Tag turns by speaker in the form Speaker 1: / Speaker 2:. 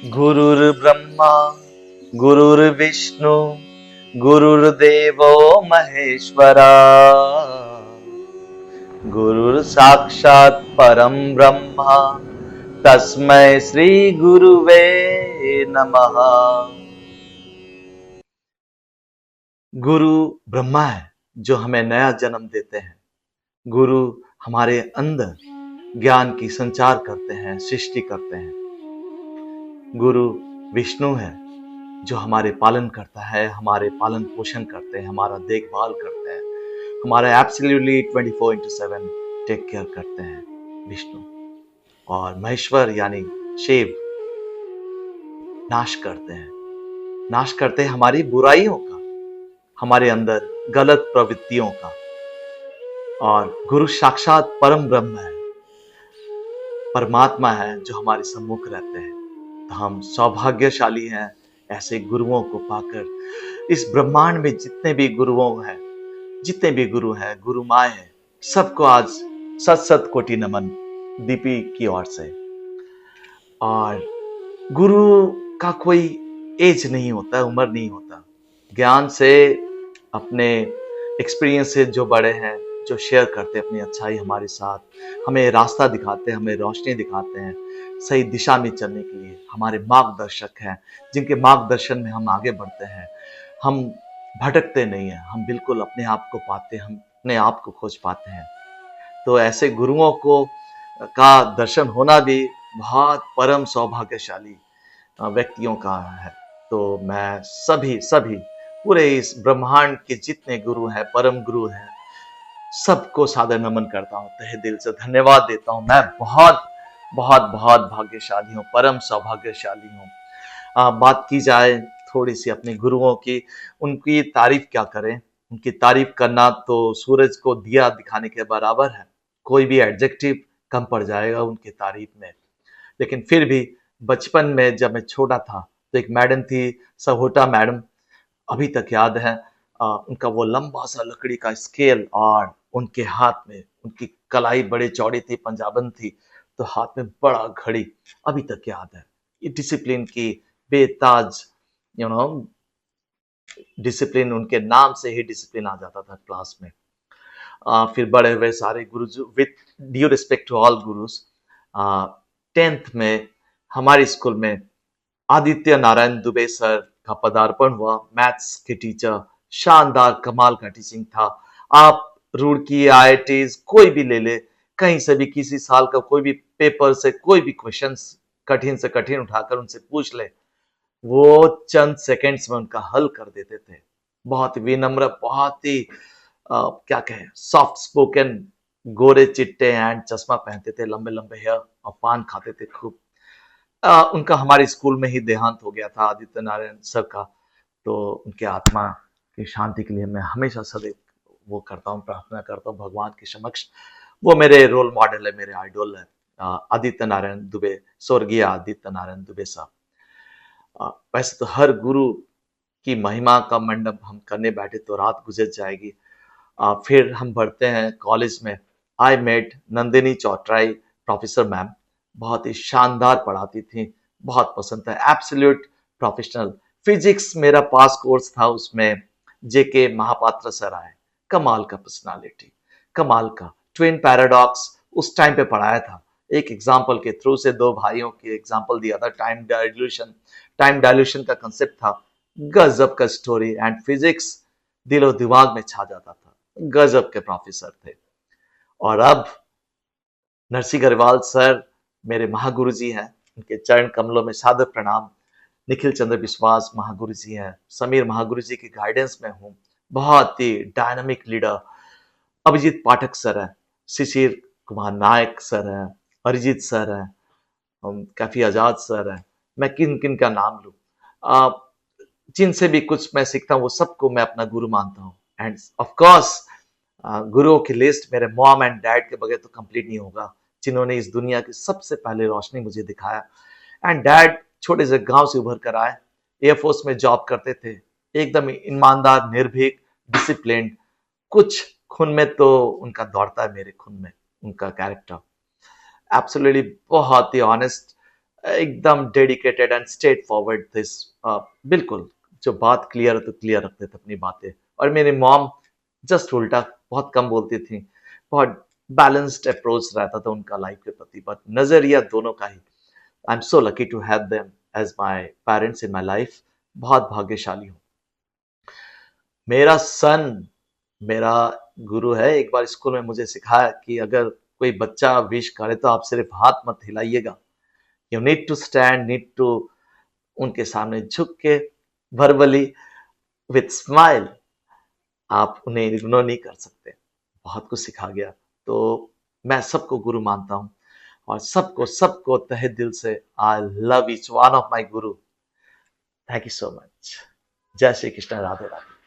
Speaker 1: गुरुर्ब्रह्मा गुरुर्विष्णु गुरुर्देवो महेश्वरा गुरुर्साक्षात् परम ब्रह्मा तस्मै श्री गुरुवे नमः। गुरु ब्रह्मा है जो हमें नया जन्म देते हैं। गुरु हमारे अंदर ज्ञान की संचार करते हैं, सृष्टि करते हैं। गुरु विष्णु है जो हमारे पालन करता है, हमारे पालन पोषण करते हैं, हमारा देखभाल करते हैं, हमारा एब्सोल्युटली 24/7 टेक केयर करते हैं विष्णु। और महेश्वर यानी शिव नाश करते हैं हमारी बुराइयों का, हमारे अंदर गलत प्रवृत्तियों का। और गुरु साक्षात परम ब्रह्म है, परमात्मा है जो हमारे सम्मुख रहते हैं। तो हम सौभाग्यशाली हैं ऐसे गुरुओं को पाकर। इस ब्रह्मांड में जितने भी गुरु हैं, गुरु माए हैं, सबको आज सत सत कोटि नमन दीपी की ओर से। और गुरु का कोई एज नहीं होता, उम्र नहीं होता। ज्ञान से, अपने एक्सपीरियंस से जो बड़े हैं, जो शेयर करते हैं अपनी अच्छाई हमारे साथ, हमें रास्ता दिखाते हैं, हमें रोशनी दिखाते हैं सही दिशा में चलने के लिए, हमारे मार्गदर्शक हैं जिनके मार्गदर्शन में हम आगे बढ़ते हैं। हम भटकते नहीं हैं, हम बिल्कुल अपने आप को पाते हैं, हम अपने आप को खोज पाते हैं। तो ऐसे गुरुओं को का दर्शन होना भी बहुत परम सौभाग्यशाली व्यक्तियों का है। तो मैं सभी पूरे इस ब्रह्मांड के जितने गुरु हैं, परम गुरु हैं, सबको सादर नमन करता हूँ, तहे दिल से धन्यवाद देता हूँ। मैं बहुत बहुत बहुत भाग्यशाली हूँ, परम सौभाग्यशाली हूँ। बात की जाए थोड़ी सी अपने गुरुओं की, उनकी तारीफ क्या करें। उनकी तारीफ करना तो सूरज को दिया दिखाने के बराबर है, कोई भी एडजेक्टिव कम पड़ जाएगा उनकी तारीफ में। लेकिन फिर भी बचपन में जब मैं छोटा था तो एक मैडम थी, सहोटा मैडम, अभी तक याद है। उनका वो लंबा सा लकड़ी का स्केल, और उनके हाथ में, उनकी कलाई बड़ी चौड़ी थी, पंजाबन थी, तो हाथ में बड़ा घड़ी, अभी तक याद है। ये डिसिप्लिन की बेताज, डिसिप्लिन, उनके नाम से ही डिसिप्लिन आ जाता था क्लास में। फिर बड़े हुए सारे गुरु, with due respect to all gurus. 10th में हमारे स्कूल में आदित्य नारायण दुबे सर का पदार्पण हुआ, मैथ्स के टीचर। शानदार कमाल का टीचिंग था। आप रुड़की, आईआईटीज कोई भी ले ले, कहीं से भी किसी साल का कोई भी पेपर से कोई भी क्वेश्चंस कठिन से कठिन उठाकर उनसे पूछ ले, वो चंद सेकंड्स में उनका हल कर देते थे। बहुत विनम्र, बहुत ही क्या कहें, सॉफ्ट स्पोकन, गोरे चिट्टे एंड चश्मा पहनते थे, लंबे लंबे हेयर, और पान खाते थे खूब। उनका हमारे स्कूल में ही देहांत हो गया था, आदित्य नारायण सर का। तो उनके आत्मा की शांति के लिए मैं हमेशा सदैव वो करता हूँ, प्रार्थना करता हूँ भगवान के समक्ष। वो मेरे रोल मॉडल है, मेरे आइडल है, आदित्य नारायण दुबे, स्वर्गीय आदित्य नारायण दुबे साहब। वैसे तो हर गुरु की महिमा का मंडप हम करने बैठे तो रात गुजर जाएगी। फिर हम बढ़ते हैं कॉलेज में। I met Nandini Chautrai professor ma'am, बहुत ही शानदार पढ़ाती थी, बहुत पसंद था, एब्सोल्यूट प्रोफेशनल। फिजिक्स मेरा पास कोर्स था, उसमें जेके महापात्र सर आए, कमाल का पर्सनालिटी, कमाल का। ट्विन पैराडॉक्स उस टाइम पे पढ़ाया था, एक एग्जाम्पल के थ्रू से दो भाइयों की एग्जाम्पल दिया था। टाइम डायल्यूशन का कंसेप्ट था, गजब का स्टोरी, एंड फिजिक्स दिलो दिमाग में छा जाता था। गजब के प्रोफेसर थे। और अब नरसिंह अग्रवाल सर मेरे महागुरु जी हैं, उनके चरण कमलों में सादर प्रणाम। निखिल चंद्र विश्वास महागुरु जी हैं, समीर महागुरु जी की गाइडेंस में हूँ। बहुत ही डायनामिक लीडर अभिजीत पाठक सर हैं, शिशिर कुमार नायक सर हैं, अरिजीत सर हैं, काफी आजाद सर हैं। मैं किन किन का नाम लूं, जिनसे भी कुछ मैं सीखता हूँ वो सबको मैं अपना गुरु मानता हूँ। एंड ऑफ कोर्स गुरुओं की लिस्ट मेरे मॉम एंड डैड के बगैर तो कंप्लीट नहीं होगा, जिन्होंने इस दुनिया की सबसे पहले रोशनी मुझे दिखाया। एंड डैड छोटे से गांव से उभर कर आए, एयरफोर्स में जॉब करते थे, एकदम ईमानदार, निर्भीक, डिसिप्लिन। कुछ खून में तो उनका दौड़ता है, मेरे खून में उनका कैरेक्टर एब्सोल्युटली, बहुत ही ऑनेस्ट, एकदम dedicated and straight forward this, बिल्कुल जो बात क्लियर है तो क्लियर रखते थे अपनी बातें। और मेरी मॉम जस्ट उल्टा, बहुत कम बोलती थी, बहुत बैलेंस्ड अप्रोच रहता था उनका लाइफ के प्रति, बट नजरिया दोनों का ही। I am so lucky to have them as my parents in my life. बहुत भाग्यशाली हूँ। मेरा सन मेरा गुरु है। एक बार स्कूल में मुझे सिखाया कि अगर कोई बच्चा विश करे तो आप सिर्फ हाथ मत हिलाइएगा, you need to stand, need to उनके सामने झुक के वर्बली विथ स्माइल आप उन्हें इग्नोर नहीं कर सकते। बहुत कुछ सिखा गया। तो मैं सबको गुरु मानता हूँ और सबको सबको तहे दिल से I love each one of my guru. Thank you so much. जय श्री कृष्ण, राधे राधे।